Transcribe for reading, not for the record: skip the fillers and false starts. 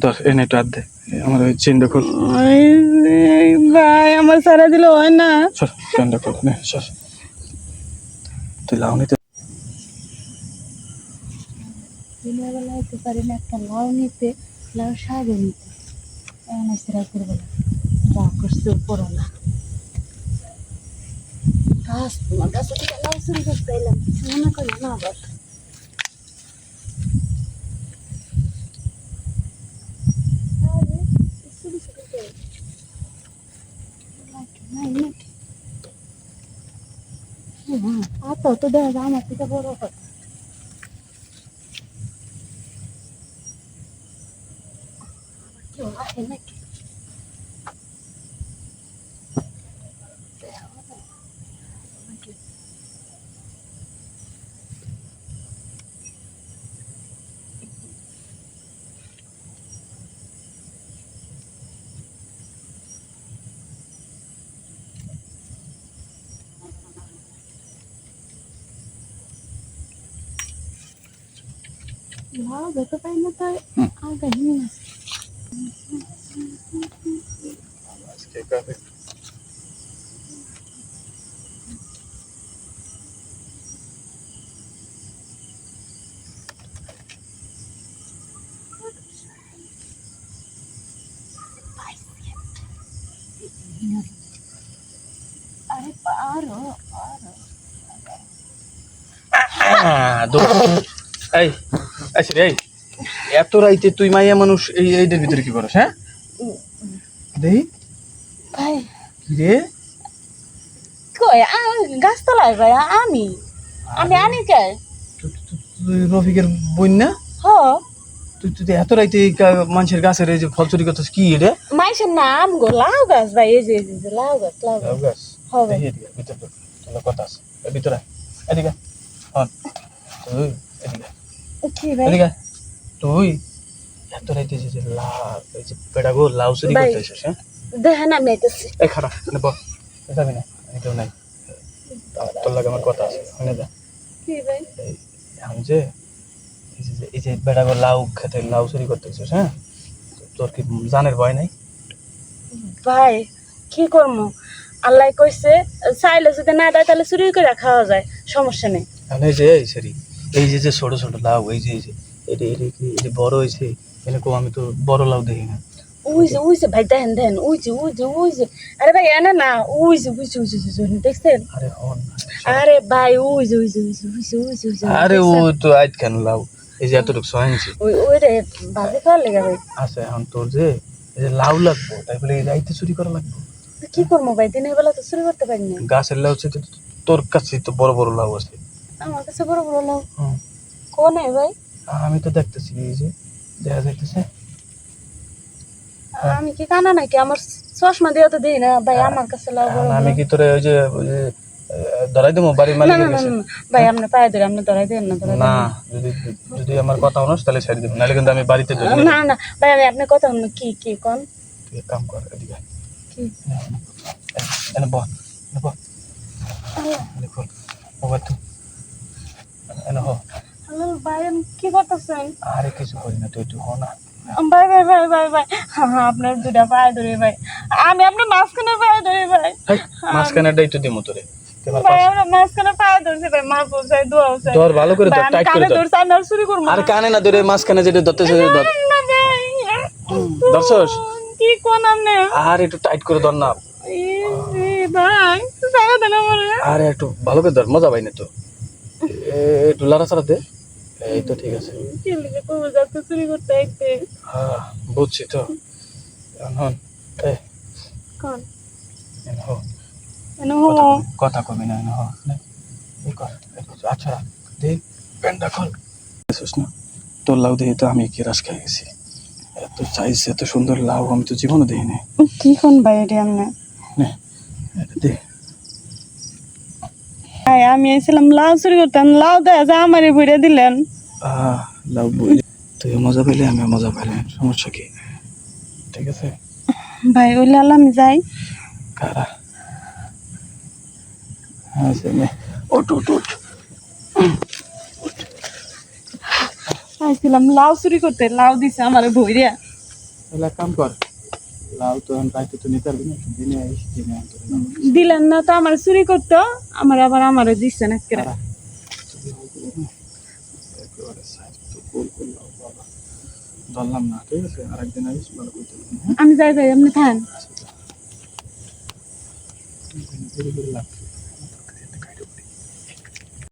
ধর এনে একটু হাত দে আমার ওই চেনটা খোল ভাই আমার সারা দিলে হয় না। সর চেনটা খোল নে সর তুই লাউ নিতে দিনের বেলা হইতে পারি না, একটা লাউ নিতে, লাউ শাকে নিতে, এমন আছে রাতের বেলা যা করছে উপরওয়ালা। গাছ তোমার গাছে থেকে লাউ চুরি করতে এলাম, মনে করো না আবার। তো দেখা যায় আমার থেকে বড় হয়। কেউ আসে নাকি? লাউ যেতে পারি না তাই আগে নিয়ে আসি। আরে পারো পারো। এই আচ্ছা রে এত রাইতে তুই মাইয়া মানুষ এই এইটার ভিতরে কি করস হ্যাঁ দেই ভাই কি রে কই গাছতলায় ভাই আমি আমি আনি কে? তুই রফিকের বোন না হ তুই তুই এত রাইতে মানুষের গাছের এই যে ফল চুরি করছিস কি রে মাইসের নাম গো লাউ গাছ ভাই, এই যে লাউ গাছ লাউ লাউ গাছ। গাছ হ ভাই এদিকে ভিতরে তোর কথা আছে ভিতরে এদিকে হন তুই এদিকে কি ভাই? এদিকে তুই এত রাইতে যে লাউ এই যে পেড়াগো লাউ চুরি ভাই। করতে আসিস হ্যাঁ দেখেন আমি আইতেছি। এই খারাপ মানে বল যাবি না আমি কেউ নাই তোর লাগে আমার কথা আছে শুনে যা কি ভাই? এই এখন যে এই যে বেড়াগো লাউ খেতে লাউ চুরি করতে আসিস হ্যাঁ তোর কি জানের ভয় নাই ভাই কি করবো, আল্লাহ কইছে চাইলে যদি না দেয় তাহলে চুরি করে খাওয়া যায়, সমস্যা নেই। এখন এই যে এই সরি এই যে যে ছোট ছোট লাউ এই যে এটা এটা কি এটা বড় হয়েছে এরকম আমি তো বড় লাউ দেখি না ওই যে ভাই দেখেন দেখেন ওই যে আরে ভাই এনে না ওই যে দেখছেন? আরে হন আরে ভাই ওই যে আরে ও তো আইত কেন লাউ এই যে এতটুকু সহাইছি ওই রে বাজে খাওয়ার লেগে ভাই। আচ্ছা এখন তোর যে এই যে লাউ লাগবো তাই বলে এই রাইতে চুরি করা লাগবে কি করবো ভাই, দিনের বেলা তো চুরি করতে পারি না। গাছের লাউ হচ্ছে তোর কাছে তো বড় বড় লাউ আছে আমার কাছে বড় বড় লাউ হুম কোনে ভাই? আমি তো দেখতেছি এই যে দেখা যাইতেছে আমি কি কানা নাকি? আমার চশমা দিয়ে তো দিই না ভাই, আমার কাছে লাউ বড় বড়। আমি কি তোরে ওই যে ধরাই দেবো বাড়ির না মালিকের না কাছে না ভাই, আপনি পায়ে ধরে আপনি ধরাই দেন না, ধরাই না যদি যদি আমার কথা হনস তাহলে ছেড়ে দেবো নাহলে কিন্তু আমি বাড়িতে ধরে না না ভাই, আমি আপনার কথা শুনুন। কি কি কোন? তুই এক কাম কর এদিকে কি? এনে বল এনে বল এনে খোল মোবাইল তো এনে হো হ্যালো ভাই, আমি কি করতেছেন? আরে কিছু করি না তুই একটু হো না ভাই ভাই ভাই ভাই ভাই হ্যাঁ আপনার দুটা পায়ে ধরে ভাই, আমি আপনার মাঝখানে পায়ে ধরি ভাই। মাঝখানেরটাই তো দিমো তোরে ভাই আমরা মাঝখানে পায়ে ধরছি ভাই, মা বলছে দোয়া হচ্ছে। ধর ভালো করে ধর টাইট করে ধর ধরছি আমি আর শুরু করবো আরে কানে না ধরে মাঝখানে যেটা ধরতেছে ধর ধরছস কি কোন আপনি? আর একটু টাইট করে ধর না ভাই সারা দেন আমার। আরে একটু ভালো করে ধর মজা পাই না তো একটু লাড়াচাড়া দে এই তো ঠিক আছে কি লিখে কবে যাচ্ছে চুরি করতে আইতে? হ্যাঁ বুঝছি তো এখন এই কোন এনে হো এনো কথা কবি না এনে হো এই কর আচ্ছা দেখ প্যান্টটা খোল না তোর লাউ দেখি তো আমি কি রাস খেয়ে গেছি এত চাইছে এত সুন্দর লাউ আমি তো জীবনে দেখিনি কি কোন ভাই এটা আপনি? নে এটা দে ভাই আমি এসেছিলাম লাউ চুরি করতাম, লাউ দেয়া যা আমারই ভরে দিলেন। লাউ বই তুই মজা পেলে আমি মজা পেলাম সমস্যা কি ঠিক আছে ভাই ওই লাল আমি যাই। কারা আচ্ছা নে ওঠ ওঠ ওঠ আইছিলাম লাউ চুরি করতে, লাউ দিছে আমারে ভইরা। তাহলে এক কাম কর, লাউ তো এখন রাইতে তো নিতে পারবি না, দিনে আইস, দিনে আনতে হবে না। দিলেন না তো আমার চুরি করতো, আমার আবার আমারও দিচ্ছে না কেরা। তারা একেবারে সাইজ তো গোল গোল লাউ বাবা, ধরলাম না, ঠিক আছে, আরেকদিন আইস ভালো করতে হবে, হ্যাঁ? আমি যাই যাই, আপনি খান। আচ্ছা, যা। লাভ